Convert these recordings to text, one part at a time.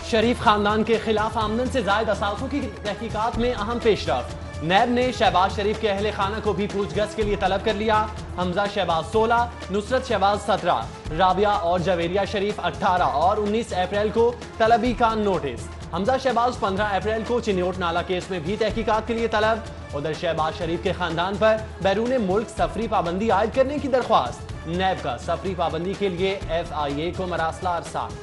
शरीफ खानदान के खिलाफ आमदन से जायद असासों की तहकीकात में अहम पेशरफ। नैब ने शहबाज शरीफ के अहले खाना को भी पूछगछ के लिए तलब कर लिया। हमजा शहबाज 16, नुसरत शहबाज 17, राबिया और जवेरिया शरीफ 18 और 19 अप्रैल को तलबी का नोटिस। हमजा शहबाज 15 अप्रैल को चिन्योट नाला केस में भी तहकीकात के लिए तलब। उधर शहबाज शरीफ के खानदान पर बैरून मुल्क सफरी पाबंदी आयद करने की दरख्वास्त। नैब का सफरी पाबंदी के लिए FIA को मरासला अरसाल।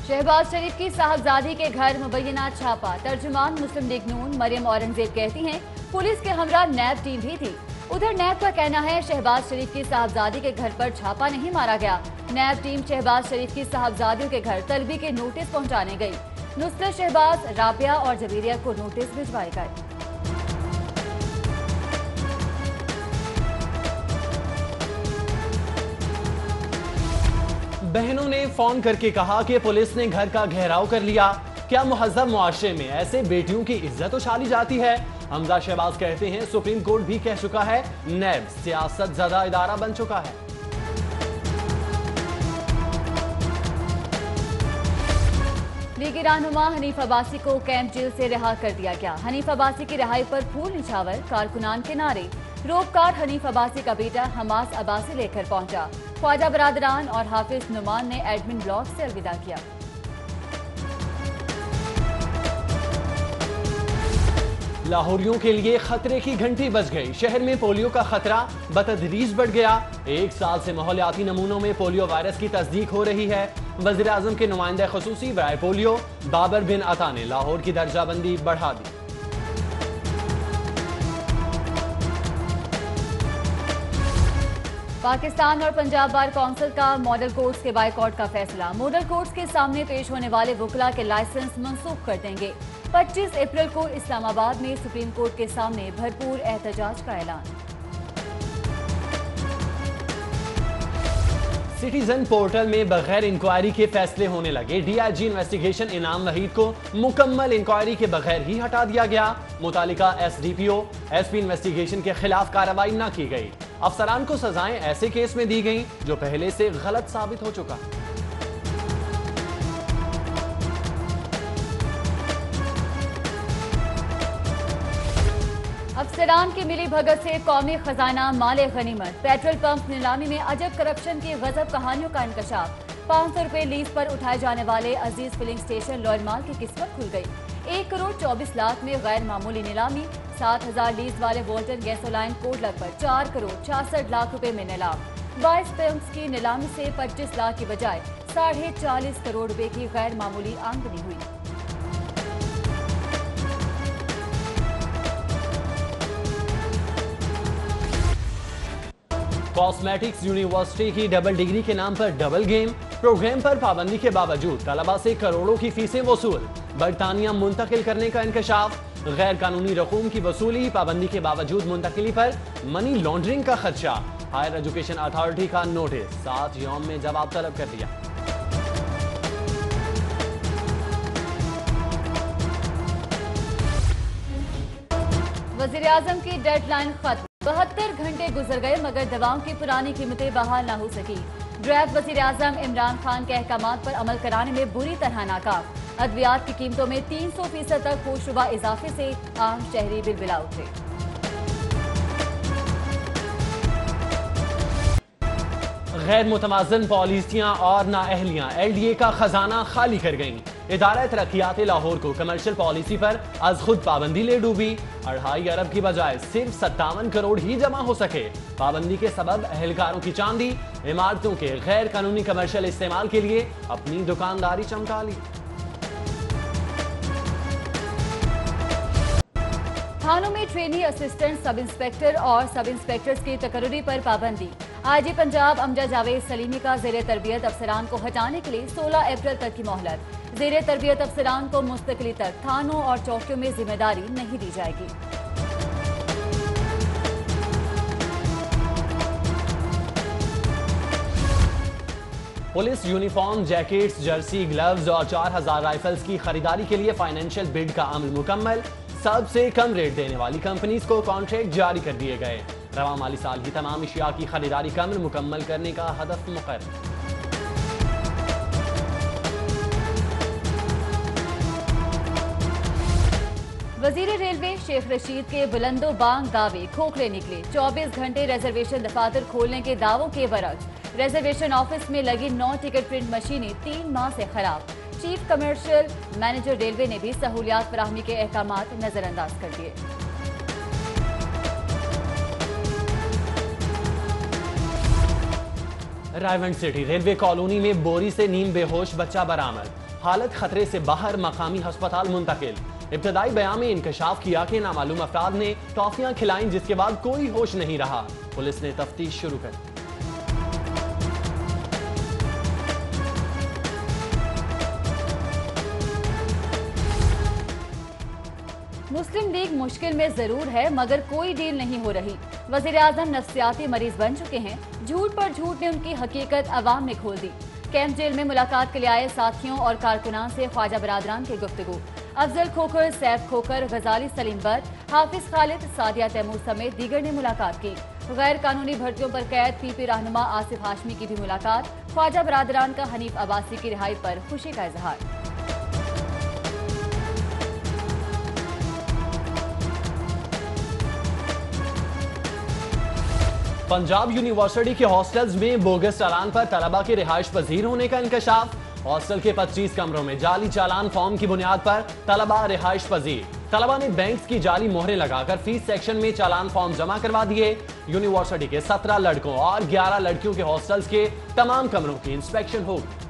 शहबाज शरीफ की साहबजादी के घर मुबैना छापा। तर्जुमान मुस्लिम लीग नून मरियम औरंगजेब कहती हैं पुलिस के हमरा नैब टीम भी थी। उधर नैब का कहना है शहबाज शरीफ की साहबजादी के घर पर छापा नहीं मारा गया। नैब टीम शहबाज शरीफ की साहबजादियों के घर तलबी के नोटिस पहुंचाने गई। नुसरत शहबाज, राबिया और जवेरिया को नोटिस भिजवाए गए। बहनों ने फोन करके कहा कि पुलिस ने घर का घेराव कर लिया। क्या मुहज़्ज़ब मुआशरे में ऐसे बेटियों की इज्जत उछाली जाती है? हमजा शहबाज कहते हैं सुप्रीम कोर्ट भी कह चुका है नैब सियासत ज़दा इदारा बन चुका है। लीगी रहनुमा हनीफ अब्बासी को कैंप जेल से रिहा कर दिया गया। हनीफ अब्बासी की रिहाई पर फूल निछावर, कारकुनान के नारे। रोबकार हनीफ अब्बासी का बेटा हमास अब्बासी लेकर पहुंचा। ख्वाजा बरादरान और हाफिज नुमान ने एडमिन ब्लॉक से अलविदा किया। लाहौरियों के लिए खतरे की घंटी बज गई। शहर में पोलियो का खतरा बतदरीज बढ़ गया। एक साल से माहौलियाती नमूनों में पोलियो वायरस की तस्दीक हो रही है। वज़ीर आज़म के नुमाइंदा खुसूसी बराए पोलियो बाबर बिन अता ने लाहौर की दर्जाबंदी बढ़ा दी। पाकिस्तान और पंजाब बार काउंसिल का मॉडल कोर्ट्स के बाइकआउट का फैसला। मॉडल कोर्ट्स के सामने पेश होने वाले वुकला के लाइसेंस मंसूख कर देंगे। 25 अप्रैल को इस्लामाबाद में सुप्रीम कोर्ट के सामने भरपूर एहतजाज का ऐलान। सिटीजन पोर्टल में बगैर इंक्वायरी के फैसले होने लगे। DIG इन्वेस्टिगेशन इनाम वहीद को मुकम्मल इंक्वायरी के बगैर ही हटा दिया गया। मुतालिका SDPO SP इन्वेस्टिगेशन के खिलाफ कार्रवाई न की गई। अफसरान को सजाएं ऐसे केस में दी गई जो पहले से गलत साबित हो चुका। अफसरान की मिली भगत से कौमी खजाना माले गनीमत। पेट्रोल पंप नीलामी में अजब करप्शन की गजब कहानियों का इंकशाफ। 500 रुपए लीज पर उठाए जाने वाले अजीज फिलिंग स्टेशन लॉयलमाल की किस्मत खुल गई। 1 करोड़ 24 लाख में गैर मामूली नीलामी। 7000 लीज वाले वोल्टन गैसोलाइन कोडलर पर 4 करोड़ 66 लाख रुपए में नीलाम। 22 पंप्स की नीलामी से 25 लाख की बजाय 40.5 करोड़ रुपए की गैर मामूली आमदनी हुई। कॉस्मेटिक्स यूनिवर्सिटी की डबल डिग्री के नाम पर डबल गेम। प्रोग्राम पर पाबंदी के बावजूद तलबा से करोड़ों की फीसें वसूल। बरतानिया मुंतकिल करने का इंकशाफ। गैर कानूनी रकूम की वसूली, पाबंदी के बावजूद मुंतकिली पर मनी लॉन्ड्रिंग का खदशा। हायर एजुकेशन अथॉरिटी का नोटिस, 7 यौम में जवाब तलब कर दिया। वज़ीर आज़म की डेडलाइन खत्म। 72 घंटे गुजर गए मगर दवाओं की पुरानी कीमतें बहाल न हो सकी। ड्राफ्ट वज़ीर आज़म इमरान खान के अहकामात पर अमल कराने में बुरी तरह नाकाम। अद्वियात की कीमतों में 300% तक होशरुबा इजाफे से आम शहरी बिलबिला उठे। गैर मुतमाज़िन पॉलिसियां और नाअहलियां LDA का खजाना खाली कर गईं। इदारा तरक्यात लाहौर को कमर्शियल पॉलिसी पर आज खुद पाबंदी ले डूबी। 2.5 अरब की बजाय सिर्फ 57 करोड़ ही जमा हो सके। पाबंदी के सबब अहलकारों की चांदी। इमारतों के गैर कानूनी कमर्शियल इस्तेमाल के लिए अपनी दुकानदारी चमका ली। थानों में ट्रेनी असिस्टेंट सब इंस्पेक्टर और सब इंस्पेक्टर्स की तकर्री पर पाबंदी। IG पंजाब अमजद जावेद सलीमी का ज़ेरे तरबियत अफसरान को हटाने के लिए 16 अप्रैल तक की मोहलत। ज़ेरे तरबियत अफसरान को मुस्तकिली तक थानों और चौकियों में जिम्मेदारी नहीं दी जाएगी। Police uniform, jackets, Jersey, gloves और 4000 राइफल्स की खरीदारी के लिए फाइनेंशियल बिड का अमल मुकम्मल। सबसे कम रेट देने वाली कंपनीज को कॉन्ट्रैक्ट जारी कर दिए गए। रवा माली साल ही तमाम अशिया की खरीदारी कम्ल मुकम्मल करने का हदफ मुकर्रर। वजीर रेलवे शेख रशीद के बुलंदो बांग दावे खोखले निकले। 24 घंटे रिजर्वेशन दफातर खोलने के दावों के बरक्स रिजर्वेशन ऑफिस में लगी 9 टिकट प्रिंट मशीनें 3 माह से खराब। चीफ कमर्शियल मैनेजर रेलवे ने भी सहूलियात फराहमी के अहकामात नजरअंदाज कर दिए। रायवंड सिटी रेलवे कॉलोनी में बोरी से नीम बेहोश बच्चा बरामद, हालत खतरे से बाहर मकामी अस्पताल मुंतकिल। इब्तदाई बयान में इंकशाफ किया कि नामालूम अफराद ने टॉफियां खिलाईं जिसके बाद कोई होश नहीं रहा। पुलिस ने तफ्तीश शुरू कर दी। मुस्लिम लीग मुश्किल में जरूर है मगर कोई डील नहीं हो रही। वजीर आजम नफ्सियाती मरीज बन चुके हैं। झूठ पर झूठ ने उनकी हकीकत अवाम ने खोल दी। कैंप जेल में मुलाकात के लिए आए साथियों और कारकुनान से ख्वाजा बरादरान की गुफ्तगू। अफजल खोखर, सैफ खोखर, गजाली सलीम बट, हाफिज खालिद, सादिया तैमूर समेत दीगर ने मुलाकात की। गैर कानूनी भर्तियों पर कैद पीपी रहनुमा आसिफ हाशमी की भी मुलाकात। ख्वाजा बरादरान का हनीफ अब्बासी की रिहाई पर खुशी का इजहार। पंजाब यूनिवर्सिटी के हॉस्टल्स में बोगस चालान पर तलबा के रिहाइश पजीर होने का इंकशाफ। हॉस्टल के 25 कमरों में जाली चालान फॉर्म की बुनियाद पर तलबा रिहाइश पजीर। तलबा ने बैंक्स की जाली मोहरें लगाकर फीस सेक्शन में चालान फॉर्म जमा करवा दिए। यूनिवर्सिटी के 17 लड़कों और 11 लड़कियों के हॉस्टल्स के तमाम कमरों की इंस्पेक्शन होगी।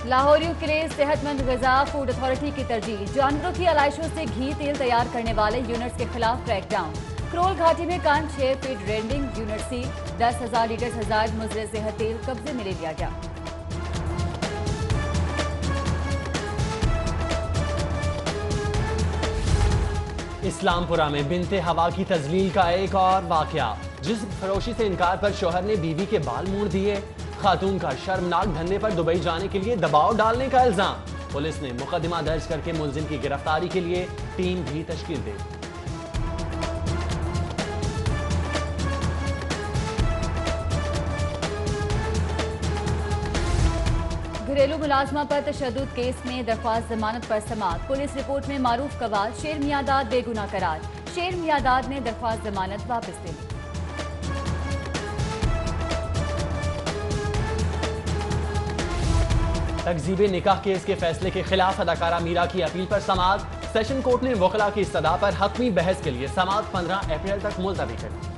लाहौरियों के लिए सेहतमंद ग़िज़ा फूड अथॉरिटी की तरजीह। जानवरों की आलाइशों से घी तेल तैयार करने वाले यूनिट्स के खिलाफ क्रैकडाउन। क्रोल घाटी में कान 6 फीट रेंडिंग यूनिट सी 10,000 लीटर सजाद मुजरे सेहत तेल कब्जे में ले लिया गया। इस्लामपुरा में बिनते हवा की तजलील का एक और वाकया। जिस्म फरोशी से इनकार पर शोहर ने बीवी के बाल मोड़ दिए। खातून का शर्मनाक धंधे पर दुबई जाने के लिए दबाव डालने का इल्जाम। पुलिस ने मुकदमा दर्ज करके मुलजिम की गिरफ्तारी के लिए टीम भी तश्कील दी। घरेलू मुलाजमा पर तशद्दुद केस में दरख्वास्त जमानत पर समाअत। पुलिस रिपोर्ट में मारूफ कवाल शेर मियादाद बेगुनाह करार। शेर मियादाद ने दरख्वास्त जमानत वापस ले ली। तकजीबे निकाह केस के फैसले के खिलाफ अदाकारा मीरा की अपील पर समाअत। सेशन कोर्ट ने वकला की इस्तदा पर हतमी बहस के लिए समाअत 15 अप्रैल तक मुलतवी कर दी।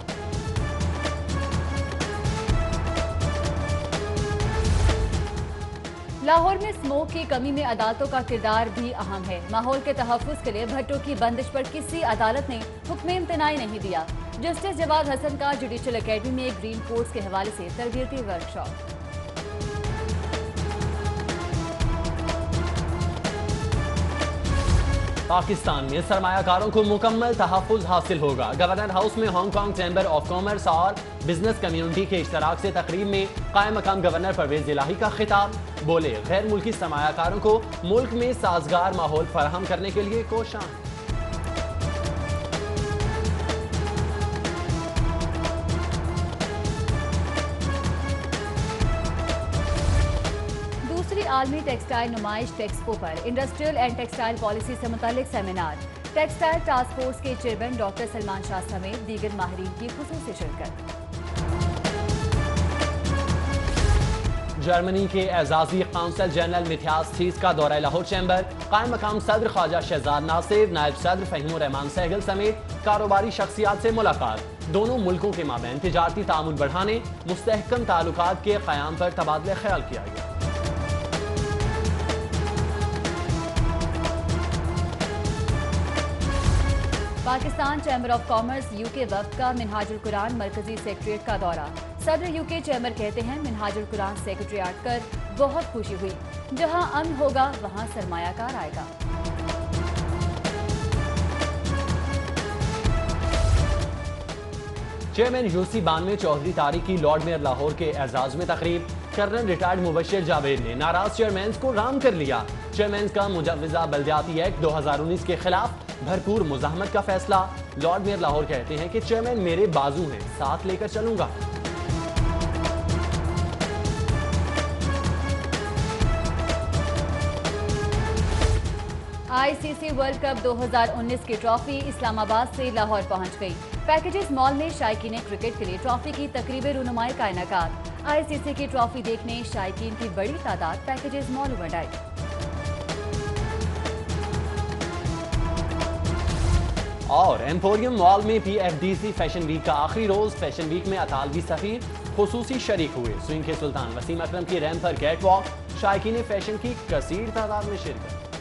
लाहौर में स्मोक की कमी में अदालतों का किरदार भी अहम है। माहौल के तहफ्फुज़ के लिए भट्टों की बंदिश पर किसी अदालत ने हुक्म इम्तनाई नहीं दिया। जस्टिस जवाद हसन का जुडिशल अकेडमी में ग्रीन कोर्ट्स के हवाले से तरबियती वर्कशॉप। पाकिस्तान में सरमायाकारों को मुकम्मल तहफ़्फ़ुज़ हासिल होगा। गवर्नर हाउस में हांगकांग चैम्बर ऑफ कॉमर्स और बिजनेस कम्युनिटी के इश्तराक से तकरीब में कायम मकाम गवर्नर परवेज इलाही का खिताब। बोले, गैर मुल्की सरमायाकारों को मुल्क में साजगार माहौल फराहम करने के लिए कोशां। आलमी टेक्सटाइल नुमाइश टेक्सपो पर इंडस्ट्रियल एंड टेक्सटाइल पॉलिसी से मुतालिक सेमिनार। टेक्सटाइल टास्क फोर्स के चेयरमैन डॉक्टर सलमान शाह समेत दीगर माहिरीन की खुसूसी शिरकत। जर्मनी के एजाजी काउंसिल जनरल मिथियास थीस का दौरा लाहौर चैम्बर। कायम मकाम सदर ख्वाजा शहजाद नासिर, नायब सदर फहीमुर रहमान सहगल समेत कारोबारी शख्सियात से मुलाकात। दोनों मुल्कों के माबैन तिजारती तामुन बढ़ाने, मुस्तहकम ताल्लुकात के क़याम पर तबादला ख्याल किया गया। Pakistan chamber of commerce UK वफ्द का मिनहाजुल कुरान मरकजी सेक्रेटरीट का दौरा। सदर यूके चैम्बर कहते हैं, मिनहाजुल कुरान सेक्रेटरीट कर बहुत खुशी हुई। जहां अमन होगा वहां सरमायाकार आएगा। चेयरमैन यूसी 92 चौधरी तारिक की लॉर्ड मेयर लाहौर के एजाज में तकरीब। कर्नल रिटायर्ड मुबशिर जावेद ने नाराज चेयरमैन को राम कर लिया। चेयरमैन का मुजव्वजा बल्दियाती एक्ट 2019 के खिलाफ भरपूर मुजाहमत का फैसला। लॉर्ड मेयर लाहौर कहते हैं कि चेयरमैन मेरे बाजू हैं, साथ लेकर चलूंगा। आईसीसी वर्ल्ड कप 2019 की ट्रॉफी इस्लामाबाद से लाहौर पहुंच गई। पैकेजेस मॉल में शायकीन क्रिकेट के लिए ट्रॉफी की तकरीब रुनुमाई का इनेकाद। आईसीसी की ट्रॉफी देखने शायकीन की बड़ी तादाद पैकेजेस मॉल उमड़ आई। और एम्पोरियम मॉल में PFDC फैशन वीक का आखिरी रोज। फैशन वीक में अतालवी सफीर खुसूसी शरीक हुए। स्विंग के सुल्तान वसीम अकरम की रैंप पर कैट वॉक। शायकीन फैशन की कसीर तादाद में शिरकत।